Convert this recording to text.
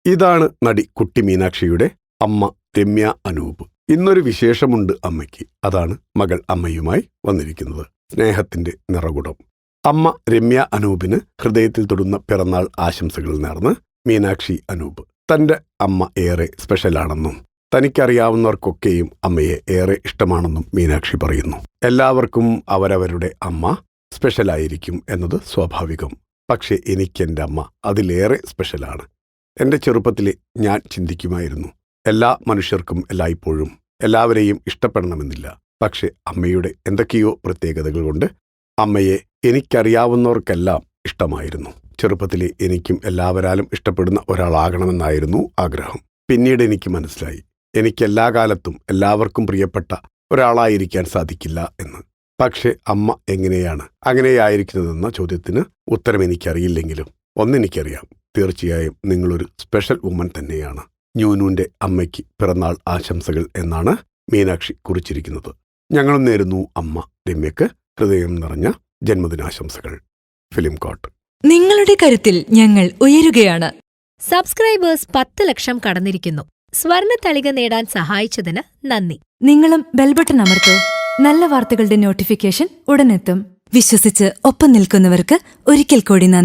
ഇതാണ് നടി കുട്ടി മീനാക്ഷിയുടെ അമ്മ രമ്യ അനൂപ്. ഇന്നൊരു വിശേഷമുണ്ട് അമ്മയ്ക്ക്. അതാണ് മകൾ അമ്മയുമായി വന്നിരിക്കുന്നത്. സ്നേഹത്തിന്റെ നിറകുടം. അമ്മ രമ്യ അനൂപിന് ഹൃദയത്തിൽ തൊടുന്ന പിറന്നാൾ ആശംസകൾ നേർന്ന് മീനാക്ഷി അനൂപ്. തന്റെ അമ്മ ഏറെ സ്പെഷ്യലാണെന്നും തനിക്കറിയാവുന്നവർക്കൊക്കെയും അമ്മയെ ഏറെ ഇഷ്ടമാണെന്നും മീനാക്ഷി പറയുന്നു. എല്ലാവർക്കും അവരവരുടെ അമ്മ സ്പെഷ്യലായിരിക്കും എന്നത് സ്വാഭാവികം. പക്ഷെ എനിക്കെൻ്റെ അമ്മ അതിലേറെ സ്പെഷ്യലാണ്. എൻ്റെ ചെറുപ്പത്തിലെ ഞാൻ ചിന്തിക്കുമായിരുന്നു, എല്ലാ മനുഷ്യർക്കും എല്ലായ്പ്പോഴും എല്ലാവരെയും ഇഷ്ടപ്പെടണമെന്നില്ല. പക്ഷെ അമ്മയുടെ എന്തൊക്കെയോ പ്രത്യേകതകൾ കൊണ്ട് അമ്മയെ എനിക്കറിയാവുന്നവർക്കെല്ലാം ഇഷ്ടമായിരുന്നു. ചെറുപ്പത്തിലെ എനിക്കും എല്ലാവരാലും ഇഷ്ടപ്പെടുന്ന ഒരാളാകണമെന്നായിരുന്നു ആഗ്രഹം. പിന്നീട് എനിക്ക് മനസ്സിലായി, എനിക്കെല്ലാ കാലത്തും എല്ലാവർക്കും പ്രിയപ്പെട്ട ഒരാളായിരിക്കാൻ സാധിക്കില്ല എന്ന്. പക്ഷെ അമ്മ എങ്ങനെയാണ് അങ്ങനെയായിരിക്കുന്നതെന്ന ചോദ്യത്തിന് ഉത്തരം എനിക്കറിയില്ലെങ്കിലും ഒന്നെനിക്കറിയാം, തീർച്ചയായും നിങ്ങളൊരു സ്പെഷ്യൽ വുമൺ തന്നെയാണ്. ന്യൂനുവിന്റെ അമ്മയ്ക്ക് പിറന്നാൾ ആശംസകൾ എന്നാണ് മീനാക്ഷി കുറിച്ചിരിക്കുന്നത്. ഞങ്ങളും നേരുന്നു അമ്മ രമ്യക്ക് ഹൃദയം നിറഞ്ഞ ജന്മദിനാശംസകൾ. ഫിലിം കോട്ട്. നിങ്ങളുടെ കരുത്തിൽ ഞങ്ങൾ ഉയരുകയാണ്. സബ്സ്ക്രൈബേഴ്സ് 10 ലക്ഷം കടന്നിരിക്കുന്നു. സ്വർണത്തളിക നേടാൻ സഹായിച്ചതിന് നന്ദി. നിങ്ങളും ബെൽബട്ടൺ അമർത്തോ. നല്ല വാർത്തകളുടെ നോട്ടിഫിക്കേഷൻ ഉടനെത്തും. വിശ്വസിച്ച് ഒപ്പം നിൽക്കുന്നവർക്ക് ഒരിക്കൽ കൂടി നന്ദി.